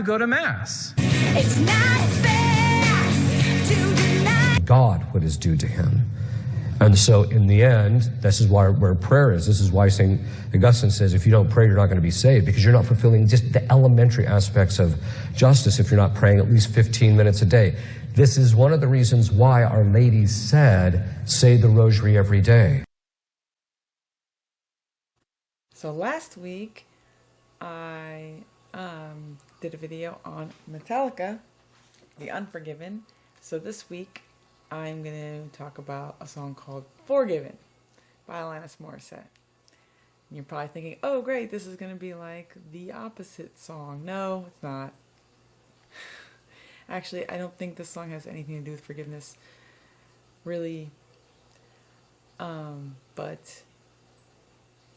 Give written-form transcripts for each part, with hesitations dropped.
to go to Mass. It's not fair to deny God what is due to him. And so in the end, this is where prayer is. This is why St. Augustine says, if you don't pray, you're not going to be saved, because you're not fulfilling just the elementary aspects of justice if you're not praying at least 15 minutes a day. This is one of the reasons why Our Lady said, say the rosary every day. So last week, I did a video on Metallica, The Unforgiven. So this week, I'm going to talk about a song called Forgiven by Alanis Morissette. And you're probably thinking, oh great, this is going to be like the opposite song. No, it's not. Actually, I don't think this song has anything to do with forgiveness, really. But,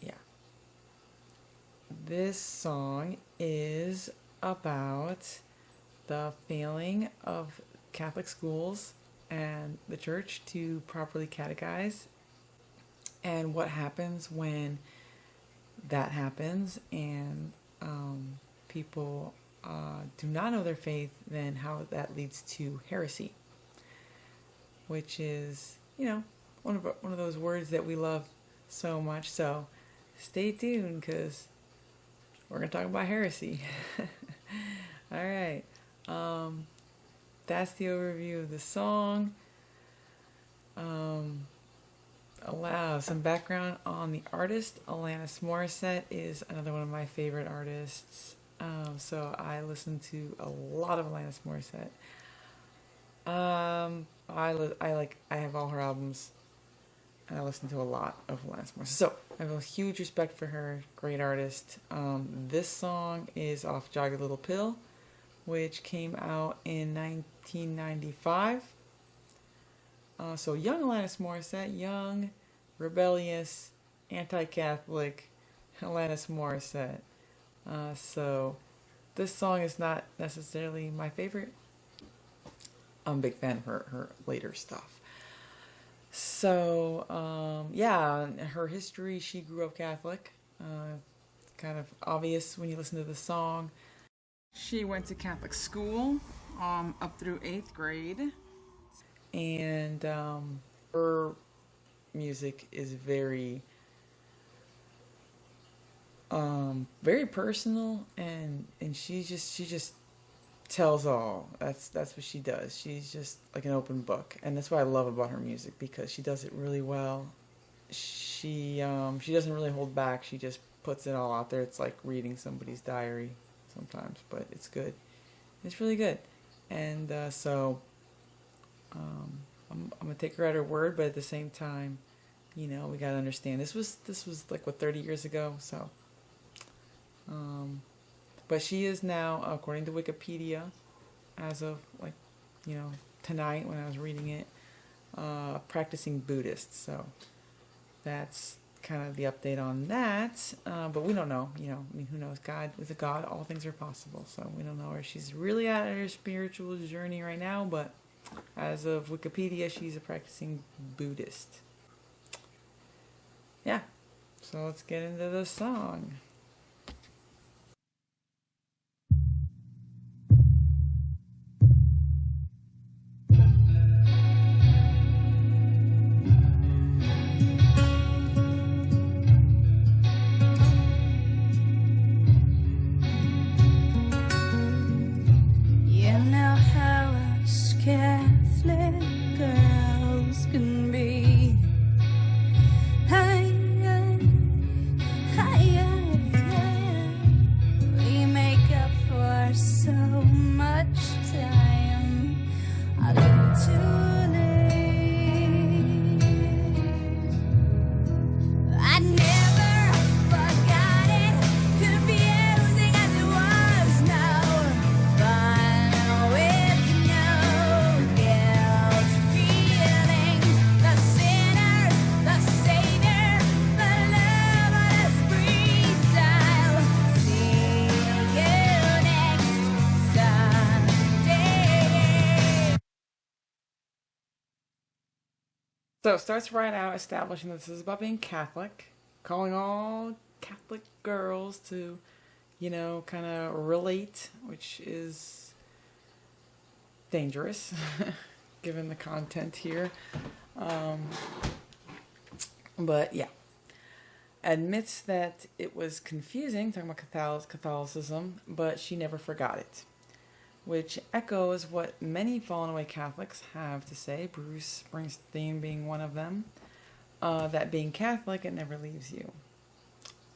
yeah. This song is about the failing of Catholic schools and the church to properly catechize, and what happens when that happens and people do not know their faith, then how that leads to heresy, which is, you know, one of those words that we love so much. So stay tuned, because we're going to talk about heresy. All right. That's the overview of the song. Allow some background on the artist. Alanis Morissette is another one of my favorite artists. So I listen to a lot of Alanis Morissette. I have all her albums, and I listen to a lot of Alanis Morissette. So I have a huge respect for her. Great artist. This song is off Jagged Little Pill, which came out in 1995. So young Alanis Morissette, young, rebellious, anti-Catholic Alanis Morissette. So this song is not necessarily my favorite. I'm a big fan of her later stuff. So, yeah, her history, she grew up Catholic. Kind of obvious when you listen to the song. She went to Catholic school up through 8th grade, and her music is very personal, and she just tells all. That's what she does. She's just like an open book, and that's what I love about her music, because she does it really well. She doesn't really hold back. She just puts it all out there. It's like reading somebody's diary sometimes, but it's good. It's really good. And so I'm gonna take her at her word, but at the same time, you know, we gotta understand this was like 30 years ago. So but she is now, according to Wikipedia, as of tonight when I was reading it, practicing Buddhist. So that's kind of the update on that, but we don't know, who knows. God, with a God, all things are possible, so we don't know where she's really at her spiritual journey right now, but as of Wikipedia, she's a practicing Buddhist. Yeah, so let's get into the song. So it starts right out establishing that this is about being Catholic, calling all Catholic girls to, kind of relate, which is dangerous given the content here. But yeah, admits that it was confusing, talking about Catholicism, but she never forgot it, which echoes what many fallen away Catholics have to say, Bruce Springsteen being one of them, that being Catholic, it never leaves you.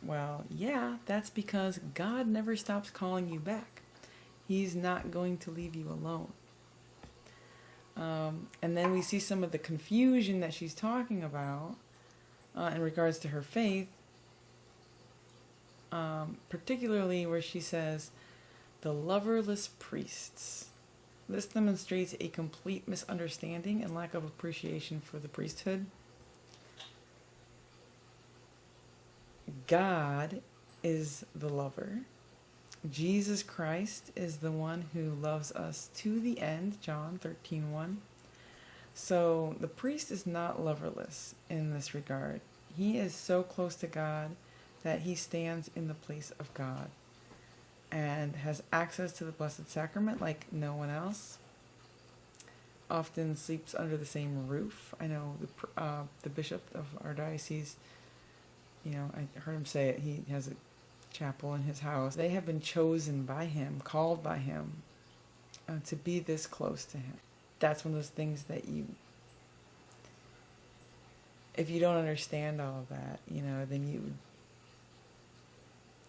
Well, yeah, that's because God never stops calling you back. He's not going to leave you alone. And then we see some of the confusion that she's talking about in regards to her faith, particularly where she says, the loverless priests. This demonstrates a complete misunderstanding and lack of appreciation for the priesthood. God is the lover. Jesus Christ is the one who loves us to the end, John 13:1. So the priest is not loverless in this regard. He is so close to God that he stands in the place of God and has access to the Blessed Sacrament like no one else. Often sleeps under the same roof. I know the bishop of our diocese, I heard him say it, he has a chapel in his house. They have been chosen by him, called by him, to be this close to him. That's one of those things that if you don't understand all of that, then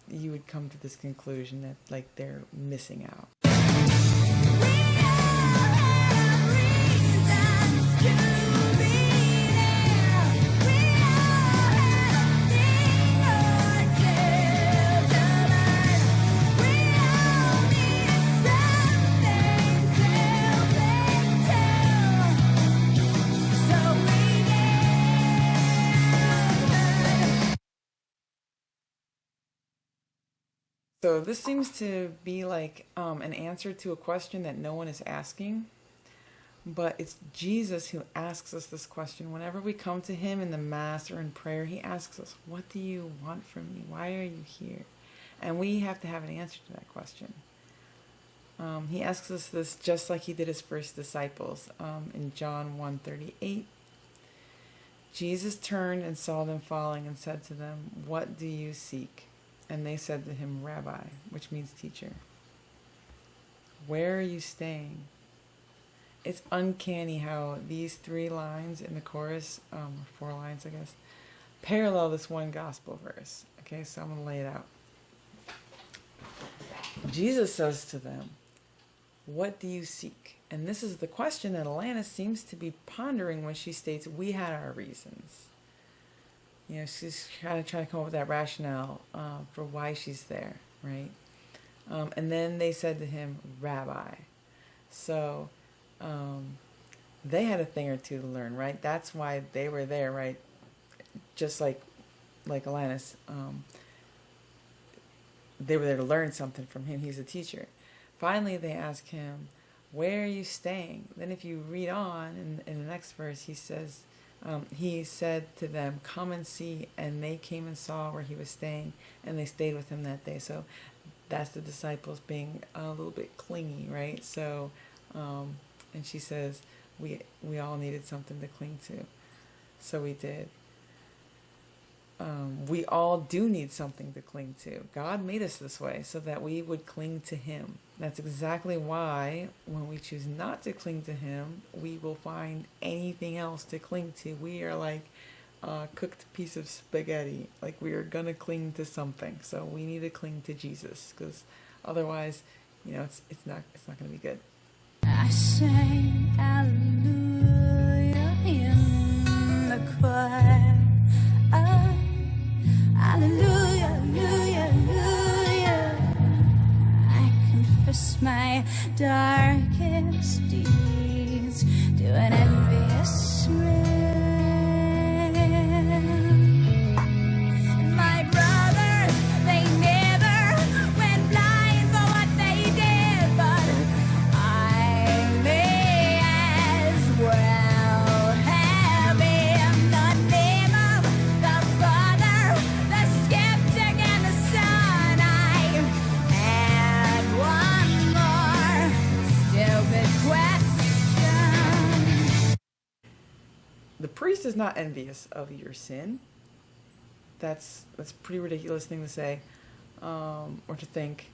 you would come to this conclusion that like they're missing out. So this seems to be like an answer to a question that no one is asking, but it's Jesus who asks us this question. Whenever we come to him in the Mass or in prayer, he asks us, what do you want from me? Why are you here? And we have to have an answer to that question. He asks us this just like he did his first disciples in John 1:38. Jesus turned and saw them falling and said to them, what do you seek? And they said to him, Rabbi, which means teacher. Where are you staying? It's uncanny how these 3 lines in the chorus, 4 lines I guess, parallel this one gospel verse. Okay, so I'm going to lay it out. Jesus says to them, what do you seek? And this is the question that Alanis seems to be pondering when she states, we had our reasons. She's trying to come up with that rationale for why she's there, right? And then they said to him, Rabbi. So they had a thing or two to learn, right? That's why they were there, right? Just like Alanis. They were there to learn something from him. He's a teacher. Finally, they ask him, where are you staying? Then if you read on in the next verse, he says, he said to them, come and see, and they came and saw where he was staying, and they stayed with him that day. So that's the disciples being a little bit clingy, right? So, and she says, we all needed something to cling to. So we did. We all do need something to cling to. God made us this way so that we would cling to him. That's exactly why when we choose not to cling to him, we will find anything else to cling to. We are like a cooked piece of spaghetti. Like we are going to cling to something. So we need to cling to Jesus, because otherwise, it's not going to be good. I sang hallelujah in the choir. Hallelujah, hallelujah, hallelujah. I confess my darkest deeds to an envious man. My brothers, they never went blind for what they did, but I may as well have been the name of the Father, the skeptic and the Son. I priest is not envious of your sin. That's a pretty ridiculous thing to say, or to think.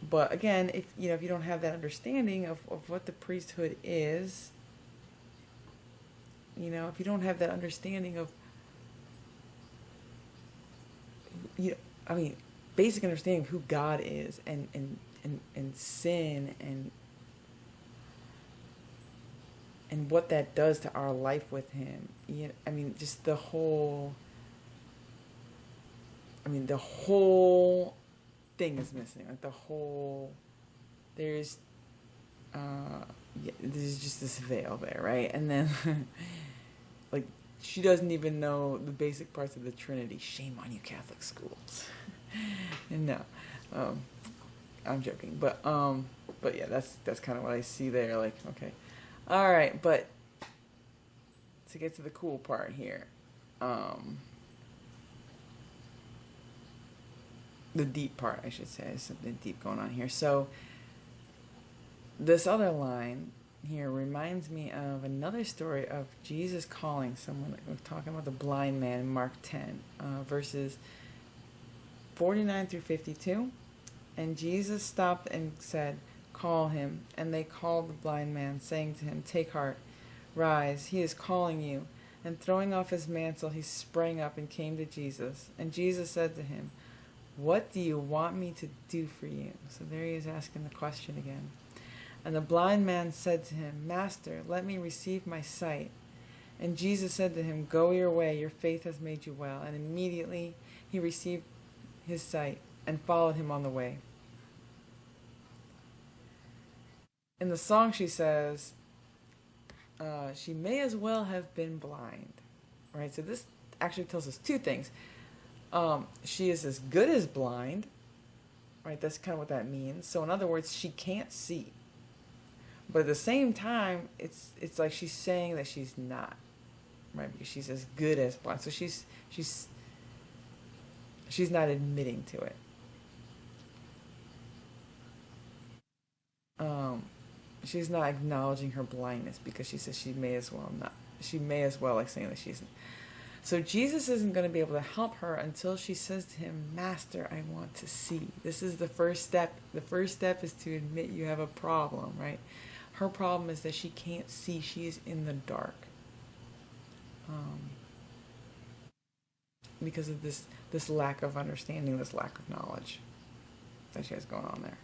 But again, if you don't have that understanding of what the priesthood is, if you don't have that understanding of, basic understanding of who God is, and sin, and what that does to our life with Him. Just the whole thing is missing. Like there's just this veil there, right? And then like she doesn't even know the basic parts of the Trinity. Shame on you, Catholic schools. And no, I'm joking, but yeah, that's kind of what I see there. Like, okay, all right, but to get to the cool part here, the deep part, I should say. There's something deep going on here. So this other line here reminds me of another story of Jesus calling someone. We're talking about the blind man in Mark 10, verses 49 through 52. And Jesus stopped and said, "Call him." And they called the blind man, saying to him, "Take heart, rise, he is calling you." And throwing off his mantle, he sprang up and came to Jesus. And Jesus said to him, "What do you want me to do for you?" So there he is asking the question again. And the blind man said to him, "Master, let me receive my sight." And Jesus said to him, "Go your way, your faith has made you well." And immediately he received his sight and followed him on the way. In the song she says, she may as well have been blind. Right? So this actually tells us two things. She is as good as blind, right? That's kind of what that means. So in other words, she can't see. But at the same time, it's like she's saying that she's not, right? Because she's as good as blind. So she's not admitting to it. She's not acknowledging her blindness because she says she may as well not. She may as well, like, saying that she's. So Jesus isn't going to be able to help her until she says to him, "Master, I want to see." This is the first step. The first step is to admit you have a problem, right? Her problem is that she can't see. She is in the dark. Because of this lack of understanding, this lack of knowledge that she has going on there.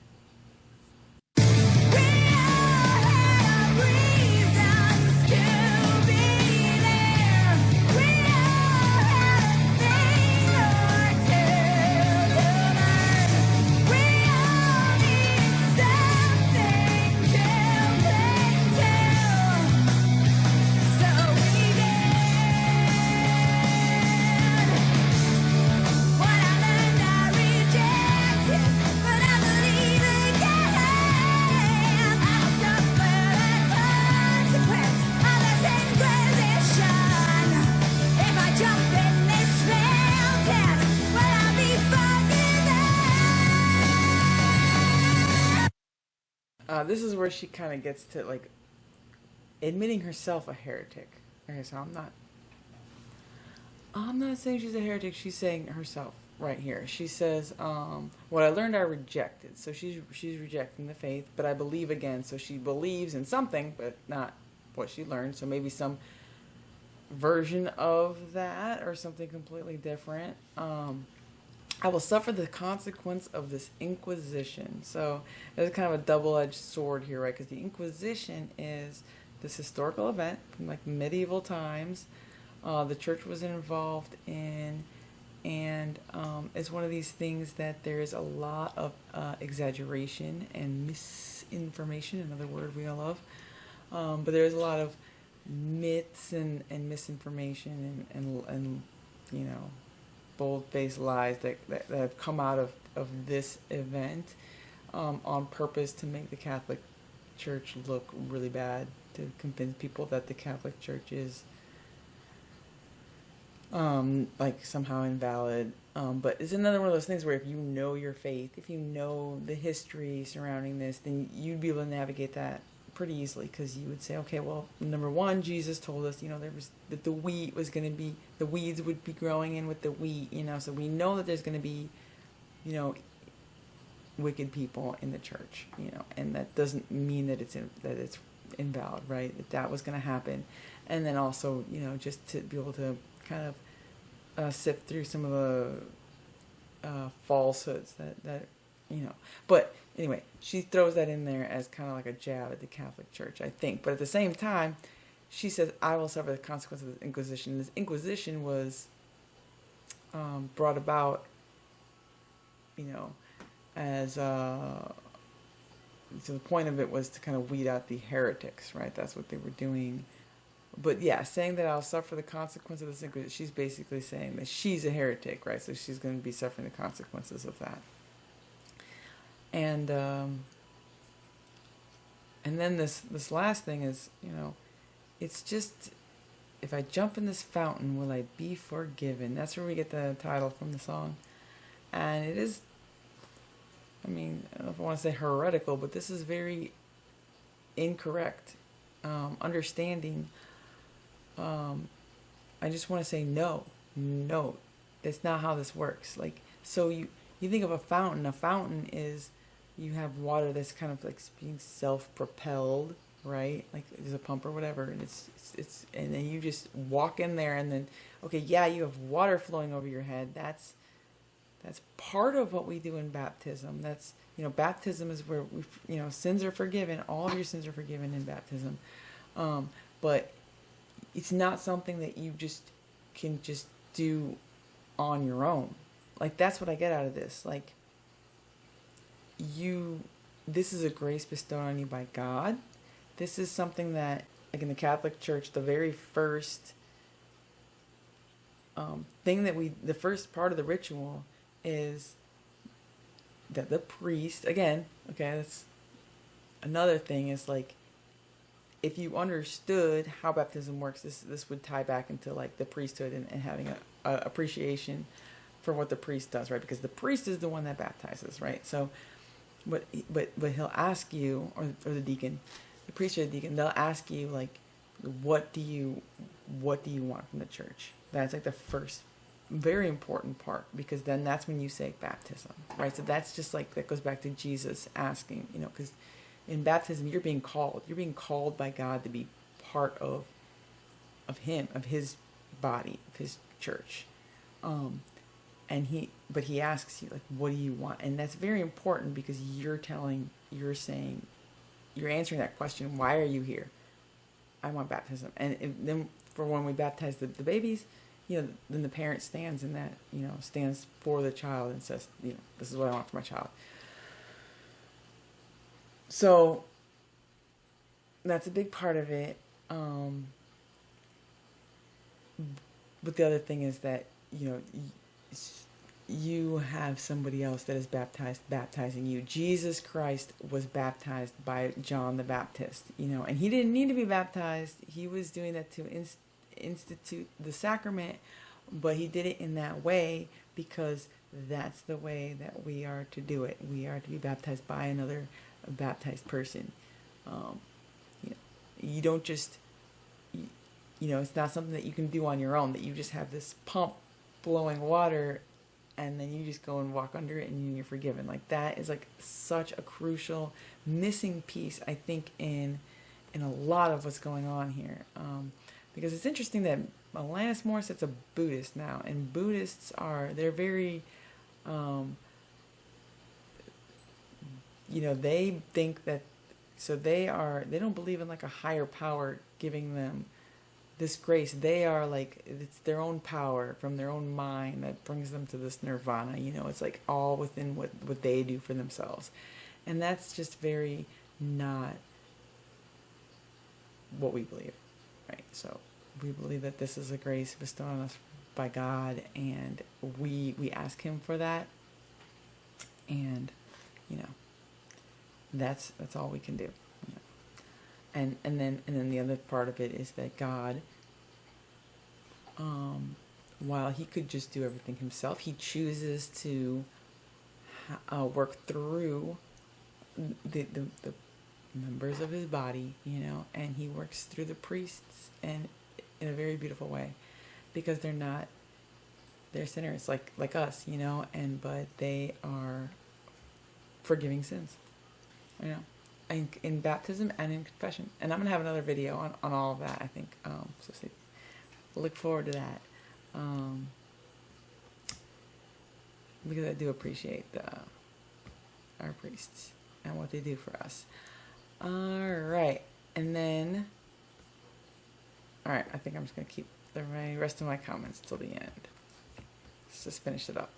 This is where she kind of gets to, like, admitting herself a heretic. Okay, so I'm not saying she's a heretic. She's saying herself right here. She says, "What I learned, I rejected." So she's rejecting the faith, but I believe again. So she believes in something, but not what she learned. So maybe some version of that or something completely different. I will suffer the consequence of this Inquisition. So there's kind of a double-edged sword here, right? Because the Inquisition is this historical event from, like, medieval times. The church was involved in, and it's one of these things that there's a lot of exaggeration and misinformation, another word we all love. But there's a lot of myths and misinformation and bold-faced lies that have come out of this event on purpose to make the Catholic Church look really bad, to convince people that the Catholic Church is like somehow invalid. But it's another one of those things where if you know your faith, if you know the history surrounding this, then you'd be able to navigate that pretty easily, because you would say, okay, well, number one, Jesus told us, there was that the wheat was going to be, the weeds would be growing in with the wheat, so we know that there's going to be, wicked people in the church, and that doesn't mean that it's invalid, right? That was going to happen, and then also, just to be able to kind of sift through some of the falsehoods that but anyway, she throws that in there as kind of like a jab at the Catholic Church, I think. But at the same time, she says, I will suffer the consequences of the Inquisition. This Inquisition was brought about, as so the point of it was to kind of weed out the heretics, right? That's what they were doing. But yeah, saying that I'll suffer the consequences of this Inquisition, she's basically saying that she's a heretic, right? So she's going to be suffering the consequences of that. And then this last thing is, it's just, if I jump in this fountain, will I be forgiven? That's where we get the title from the song. And it is, I don't know if I want to say heretical, but this is very incorrect understanding. I just want to say no, that's not how this works. Like, so you think of a fountain is, you have water that's kind of like being self-propelled, right? Like there's a pump or whatever, and it's and then you just walk in there, and then, okay, yeah, you have water flowing over your head. That's part of what we do in baptism. That's, baptism is where sins are forgiven. All of your sins are forgiven in baptism. But it's not something that you can just do on your own. Like, that's what I get out of this. Like, this is a grace bestowed on you by God. This is something that, like in the Catholic Church, the very first thing that the first part of the ritual is that the priest, again, okay, that's another thing, is like, if you understood how baptism works, this would tie back into like the priesthood and having a appreciation for what the priest does, right? Because the priest is the one that baptizes, right? So, but he'll ask you, or the deacon, the priest or the deacon, they'll ask you, like, what do you want from the church? That's like the first very important part, because then that's when you say baptism, right? So that's just like, that goes back to Jesus asking, because in baptism you're being called by God to be part of him, of his body, of his church. And he asks you, like, what do you want? And that's very important, because you're answering that question, why are you here? I want baptism. And then for when we baptize the babies, then the parent stands in that, stands for the child and says, this is what I want for my child. So that's a big part of it. But the other thing is that, you have somebody else that is baptizing you. Jesus Christ was baptized by John the Baptist, and he didn't need to be baptized. He was doing that to institute the sacrament, but he did it in that way because that's the way that we are to do it. We are to be baptized by another baptized person. You don't just, it's not something that you can do on your own, that you just have this pump blowing water and then you just go and walk under it and you're forgiven. Like, that is like such a crucial missing piece, I think, in a lot of what's going on here. Because it's interesting that Alanis Morissette's a Buddhist now, and Buddhists they're very, they think that, so they don't believe in like a higher power giving them this grace. They are like, it's their own power from their own mind that brings them to this nirvana. It's like all within what they do for themselves. And that's just very not what we believe, right? So we believe that this is a grace bestowed on us by God, and we ask him for that. And, that's all we can do. And then the other part of it is that God, while he could just do everything himself, he chooses to work through the members of his body, and he works through the priests and in a very beautiful way, because they're sinners like us, but they are forgiving sins, in baptism and in confession. And I'm gonna have another video on all of that, I think. So look forward to that, because I do appreciate our priests and what they do for us. All right, and then, I think I'm just gonna keep the rest of my comments till the end. Let's just finish it up.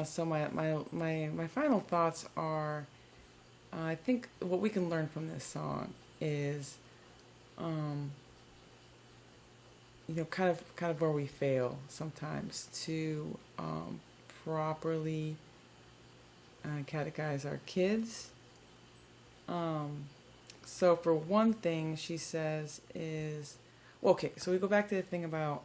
So my final thoughts are, I think what we can learn from this song is, kind of where we fail sometimes to properly catechize our kids. So for one thing, she says is, so we go back to the thing about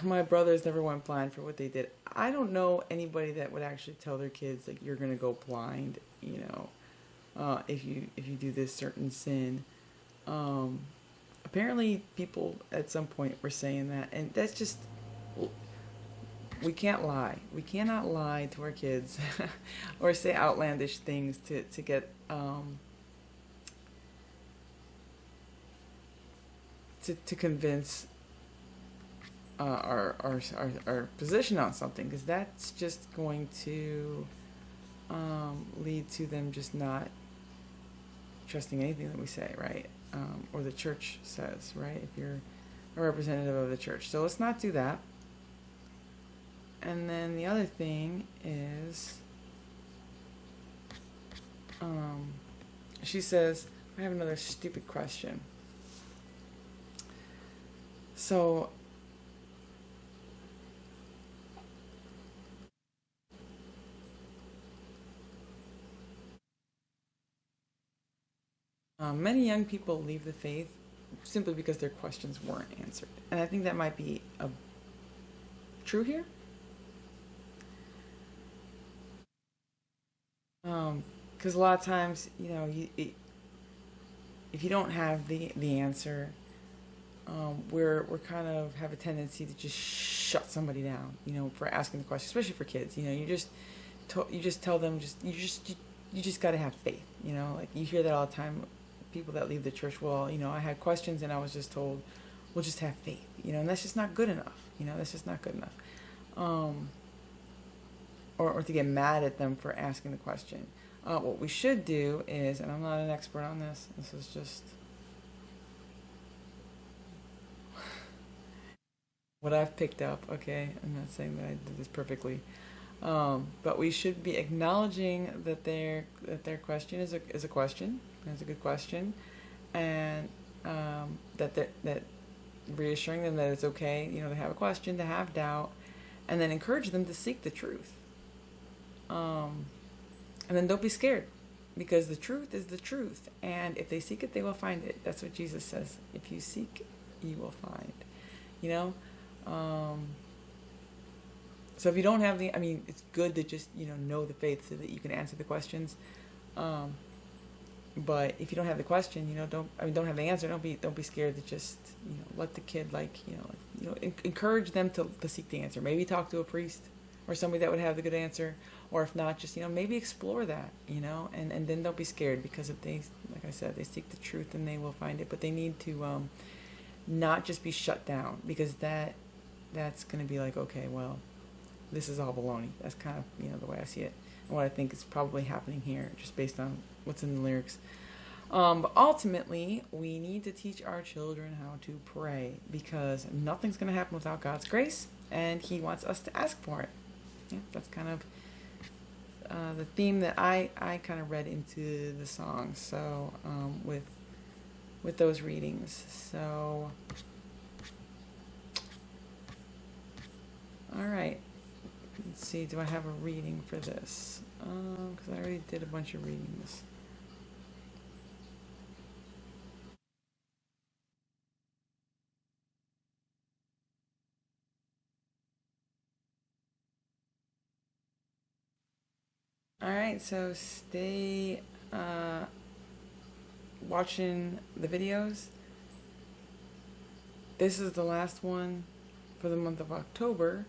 my brothers never went blind for what they did. I don't know anybody that would actually tell their kids, like, you're gonna go blind, if you do this certain sin. Apparently people at some point were saying that, and that's just, we can't lie. We cannot lie to our kids or say outlandish things to get to convince our position on something, because that's just going to lead to them just not trusting anything that we say, right? Or the church says, right? If you're a representative of the church. So let's not do that. And then the other thing is, she says, I have another stupid question. So, many young people leave the faith simply because their questions weren't answered. And I think that might be true here. Because a lot of times, if you don't have the answer, we're kind of have a tendency to just shut somebody down, for asking the question, especially for kids. You just tell them, you just got to have faith. Like you hear that all the time. People that leave the church, I had questions and I was just told, well, just have faith, and that's just not good enough. That's just not good enough. Or to get mad at them for asking the question. What we should do is, and I'm not an expert on this, this is just what I've picked up, okay? I'm not saying that I did this perfectly. But we should be acknowledging that their question is a question. It's a good question. And that reassuring them that it's okay, to have a question, to have doubt, and then encourage them to seek the truth. And then don't be scared, because the truth is the truth, and if they seek it, they will find it. That's what Jesus says. If you seek, you will find. So if you don't have it's good to just know the faith so that you can answer the questions. But if you don't have the question, don't have the answer. Don't be scared to just let the kid encourage them to seek the answer. Maybe talk to a priest or somebody that would have the good answer, or if not, just maybe explore that, and then don't be scared, because if they, like I said, they seek the truth, then they will find it. But they need to not just be shut down, because that's going to be like, okay, well, this is all baloney. That's kind of the way I see it, and what I think is probably happening here, just based on what's in the lyrics. But ultimately, we need to teach our children how to pray, because nothing's going to happen without God's grace, and He wants us to ask for it. Yeah, that's kind of the theme that I kind of read into the song. So with those readings. So, all right. Let's see. Do I have a reading for this? Because I already did a bunch of readings. Alright, so stay watching the videos. This is the last one for the month of October.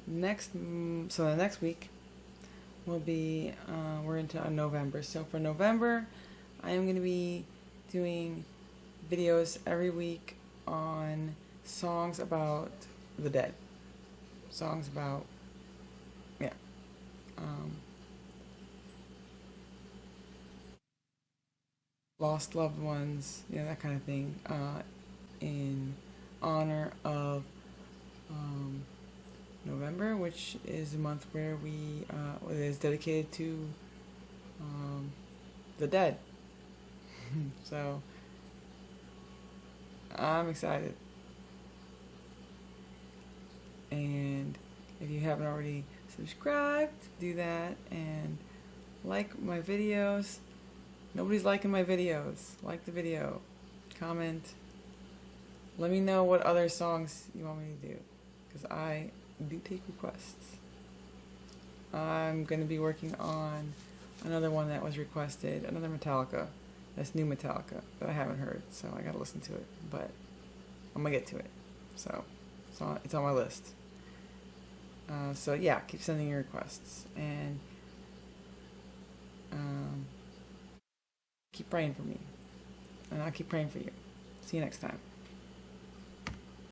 So the next week will be, we're into November. So for November, I am going to be doing videos every week on songs about the dead. Songs about, lost loved ones, that kind of thing, in honor of November, which is a month where it is dedicated to the dead. So I'm excited. And if you haven't already subscribed, do that, and like my videos. Nobody's liking my videos. Like the video. Comment. Let me know what other songs you want me to do, because I do take requests. I'm going to be working on another one that was requested, another Metallica. That's new Metallica that I haven't heard, so I got to listen to it. But I'm going to get to it. So it's on my list. So yeah, keep sending your requests, and keep praying for me, and I'll keep praying for you. See you next time.